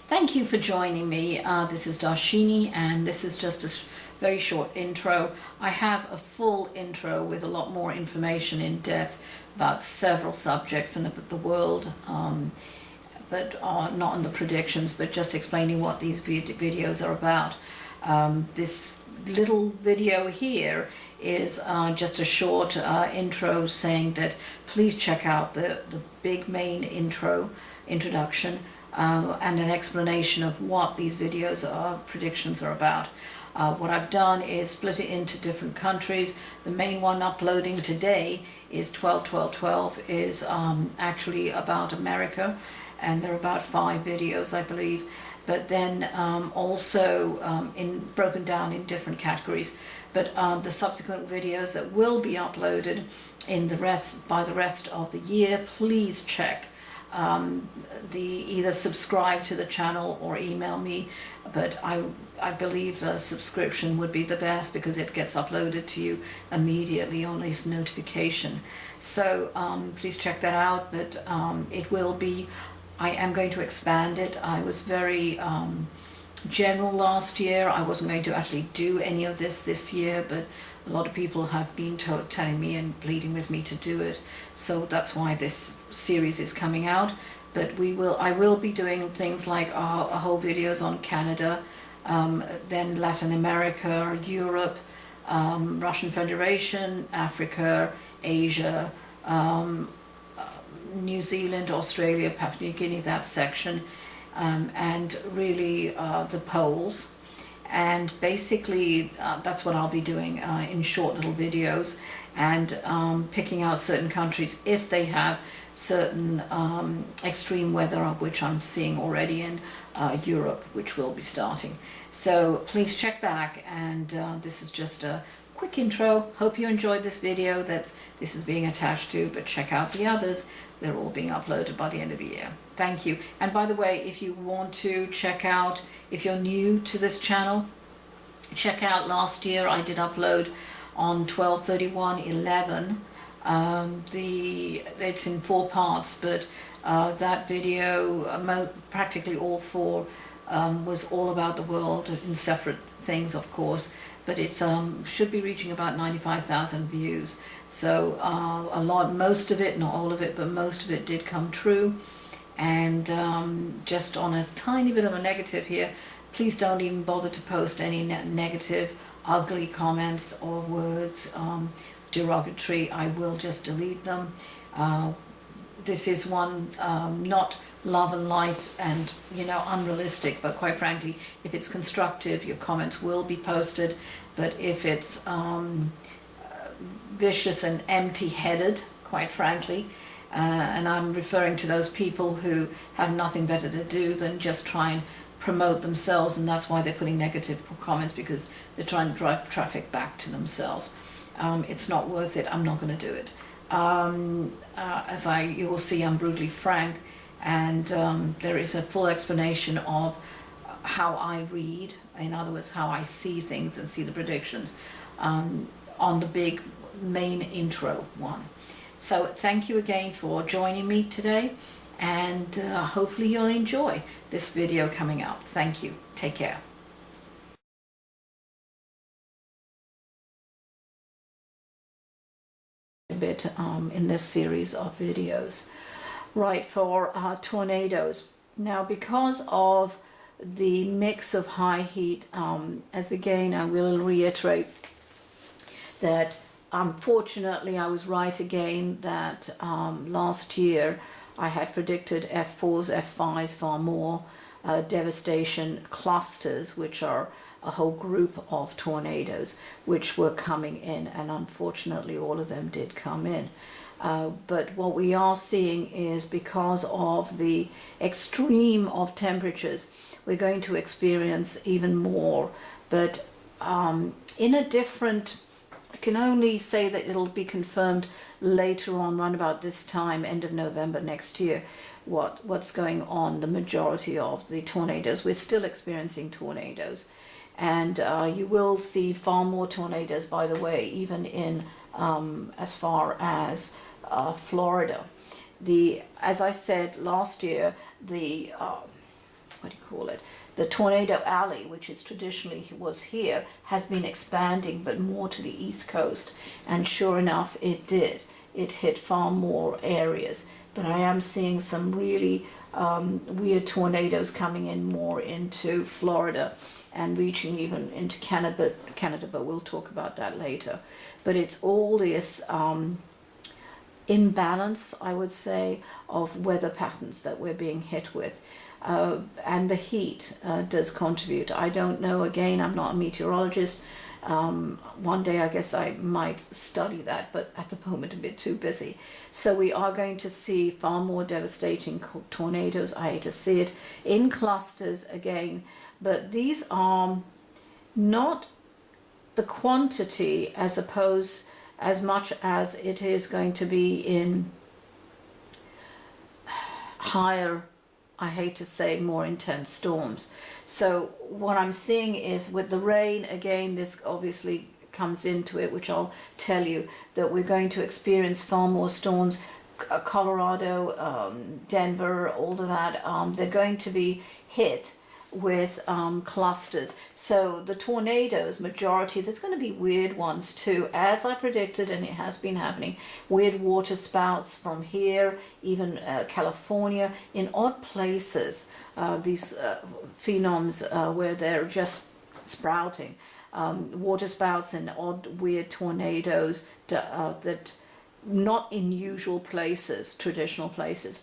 Thank you for joining me. This is Darshini, and this is just a very short intro. I have a full intro with a lot more information in depth about several subjects and about the world, but not on the predictions, but just explaining what these videos are about. This little video here is just a short intro saying that please check out the big main introduction and an explanation of what these predictions are about. What I've done is split it into different countries. The main one uploading today is 12-12-12, is actually about America, and there are about 5 videos, I believe, but then also broken down in different categories. But the subsequent videos that will be uploaded by the rest of the year, please check either subscribe to the channel or email me, but I believe a subscription would be the best because it gets uploaded to you immediately on this notification. So please check that out. But it will be, I am going to expand it. I was very general last year. I wasn't going to actually do any of this year, but a lot of people have been telling me and pleading with me to do it. So that's why this series is coming out. But I will be doing things like a whole videos on Canada, then Latin America, Europe, Russian Federation, Africa, Asia, New Zealand, Australia, Papua New Guinea, that section, and really the poles. And basically that's what I'll be doing in short little videos, and picking out certain countries if they have certain extreme weather, of which I'm seeing already in Europe, which will be starting. So please check back, and this is just a quick intro. Hope you enjoyed this video that this is being attached to, but check out the others. They're all being uploaded by the end of the year. Thank you. And by the way, if you want to check out, if you're new to this channel, check out last year I did upload on 12/31/11. It's in 4 parts, but that video, practically all 4, was all about the world in separate things, of course, but it should be reaching about 95,000 views. So most of it, not all of it, but most of it did come true. And just on a tiny bit of a negative here, please don't even bother to post any negative, ugly comments or words, derogatory. I will just delete them. This is one not love and light and unrealistic, but quite frankly, if it's constructive, your comments will be posted. But if it's vicious and empty-headed, quite frankly, and I'm referring to those people who have nothing better to do than just try and promote themselves, and that's why they're putting negative comments, because they're trying to drive traffic back to themselves. It's not worth it. I'm not going to do it. You will see, I'm brutally frank, and there is a full explanation of how I read, in other words, how I see things and see the predictions, on the big main intro one. So thank you again for joining me today, and hopefully you'll enjoy this video coming up. Thank you. Take care. A bit in this series of videos, right, for tornadoes. Now, because of the mix of high heat, as again I will reiterate that unfortunately I was right again, that last year I had predicted F4s, F5s, far more devastation clusters, which are a whole group of tornadoes which were coming in, and unfortunately all of them did come in. But what we are seeing is, because of the extreme of temperatures, we're going to experience even more, but in a different, I can only say that it'll be confirmed later on, around about this time, end of November next year, what's going on. The majority of the tornadoes, we're still experiencing tornadoes, and you will see far more tornadoes, by the way, even in as far as Florida. As I said last year, the what do you call it, the tornado alley, which is traditionally was here, has been expanding, but more to the east coast. And sure enough, it did. It hit far more areas. But I am seeing some really weird tornadoes coming in more into Florida and reaching even into Canada, but we'll talk about that later. But it's all this imbalance, I would say, of weather patterns that we're being hit with. And the heat does contribute. I don't know, again, I'm not a meteorologist. One day I guess I might study that, but at the moment I'm a bit too busy. So we are going to see far more devastating tornadoes. I hate to see it, in clusters again, but these are not the quantity as much as it is going to be in higher, I hate to say, more intense storms. So what I'm seeing is with the rain, again, this obviously comes into it, which I'll tell you, that we're going to experience far more storms. Colorado, Denver, all of that, they're going to be hit with clusters. So the tornadoes, majority, there's going to be weird ones too, as I predicted, and it has been happening. Weird water spouts from here, even California, in odd places, these phenoms where they're just sprouting. Water spouts and odd weird tornadoes that not in usual places, traditional places.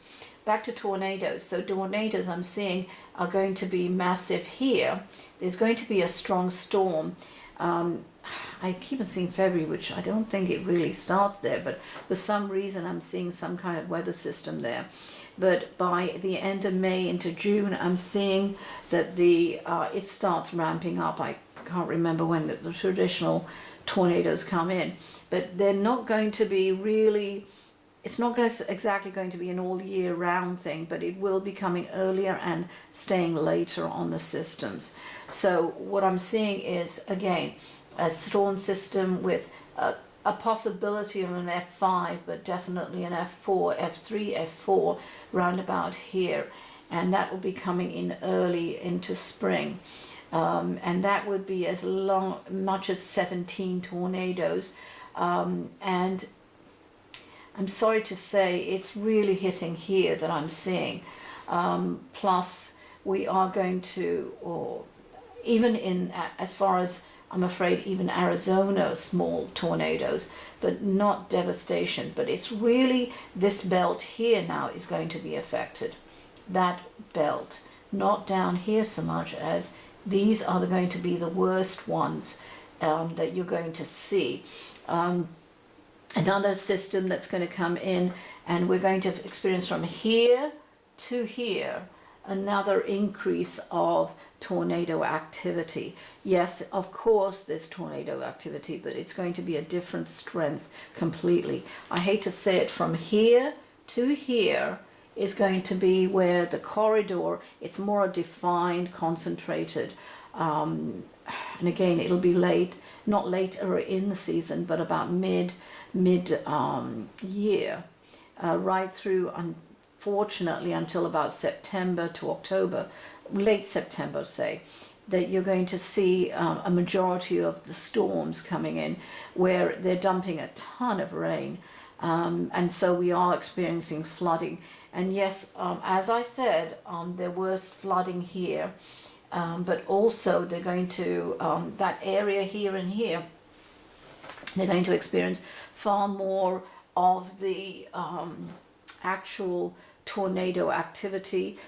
Back to tornadoes. So tornadoes I'm seeing are going to be massive here. There's going to be a strong storm. I keep on seeing February, which I don't think it really starts there, but for some reason I'm seeing some kind of weather system there. But by the end of May into June, I'm seeing that it starts ramping up. I can't remember when the traditional tornadoes come in, but they're not going to be really, it's not exactly going to be an all year round thing, but it will be coming earlier and staying later on the systems. So what I'm seeing is, again, a storm system with a possibility of an F5, but definitely an F4, F3, F4, roundabout here. And that will be coming in early into spring. And that would be as much as 17 tornadoes. And I'm sorry to say, it's really hitting here that I'm seeing. Plus, we are going to, or even in, as far as I'm afraid, even Arizona, small tornadoes, but not devastation. But it's really this belt here now is going to be affected. That belt, not down here so much as these are going to be the worst ones that you're going to see. Another system that's going to come in, and we're going to experience from here to here another increase of tornado activity. Yes, of course there's tornado activity, but it's going to be a different strength completely. I hate to say it, from here to here is going to be where the corridor, it's more defined, concentrated, and again it'll be late, not later in the season, but about mid year, right through, unfortunately, until about September to October, late September say, that you're going to see a majority of the storms coming in where they're dumping a ton of rain, and so we are experiencing flooding. And yes, as I said, there was flooding here, but also they're going to, that area here and here, they're going to experience far more of the actual tornado activity.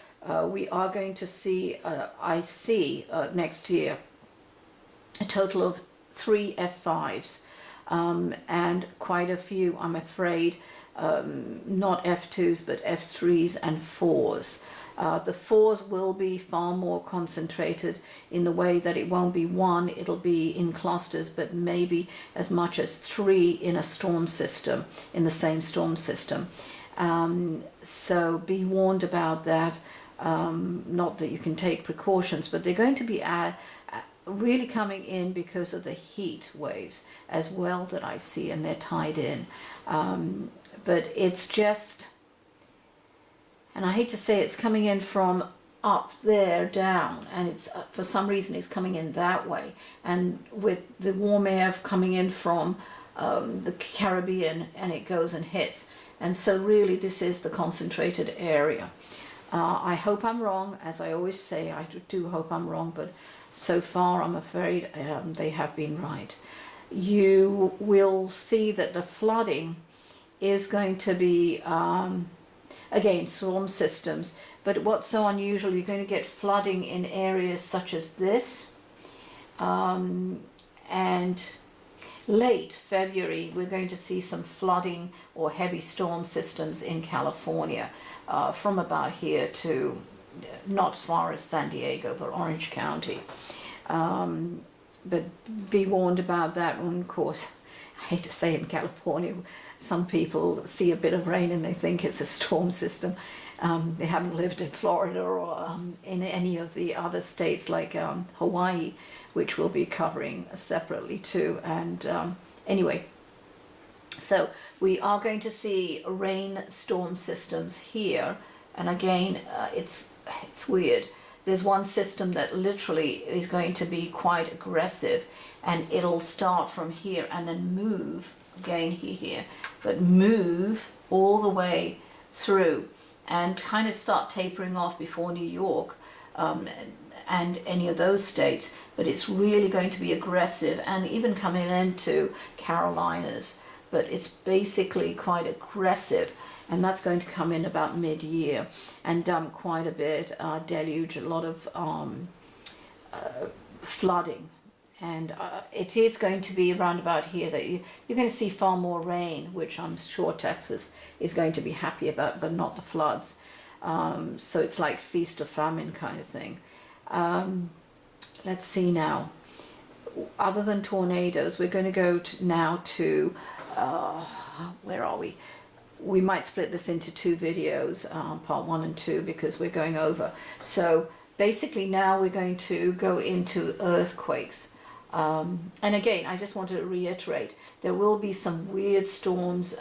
We are going to see, I see next year, a total of 3 F5s, and quite a few, I'm afraid, not F2s, but F3s and 4s. The 4s will be far more concentrated in the way that it won't be one, it'll be in clusters, but maybe as much as 3 in a storm system, in the same storm system. So be warned about that. Not that you can take precautions, but they're going to be really coming in because of the heat waves as well that I see, and they're tied in. But it's just, and I hate to say it's coming in from up there down, and it's for some reason it's coming in that way, and with the warm air coming in from the Caribbean, and it goes and hits, and so really this is the concentrated area. I hope I'm wrong, as I always say. I do hope I'm wrong, but so far I'm afraid they have been right. You will see that the flooding is going to be again storm systems, but what's so unusual, you're going to get flooding in areas such as this, and late February we're going to see some flooding or heavy storm systems in California, from about here to not as far as San Diego, but Orange County. But be warned about that one. Of course, I hate to say in California, some people see a bit of rain and they think it's a storm system. They haven't lived in Florida or in any of the other states like Hawaii, which we'll be covering separately too. And anyway, so we are going to see rain storm systems here. And again, it's weird. There's one system that literally is going to be quite aggressive, and it'll start from here and then move again here, but move all the way through and kind of start tapering off before New York and any of those states. But it's really going to be aggressive, and even coming into Carolinas, but it's basically quite aggressive. And that's going to come in about mid-year and dump quite a bit, deluge, a lot of flooding. And it is going to be around about here that you're going to see far more rain, which I'm sure Texas is going to be happy about, but not the floods. So it's like feast or famine kind of thing. Let's see now. Other than tornadoes, we're going to go now to, where are we? We might split this into two videos, part 1 and 2, because we're going over. So basically now we're going to go into earthquakes. And again, I just want to reiterate, there will be some weird storms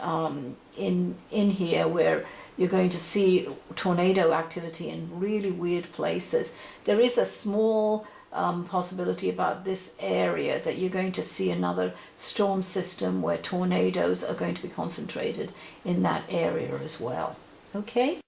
in here where you're going to see tornado activity in really weird places. There is a small possibility about this area that you're going to see another storm system where tornadoes are going to be concentrated in that area as well. Okay?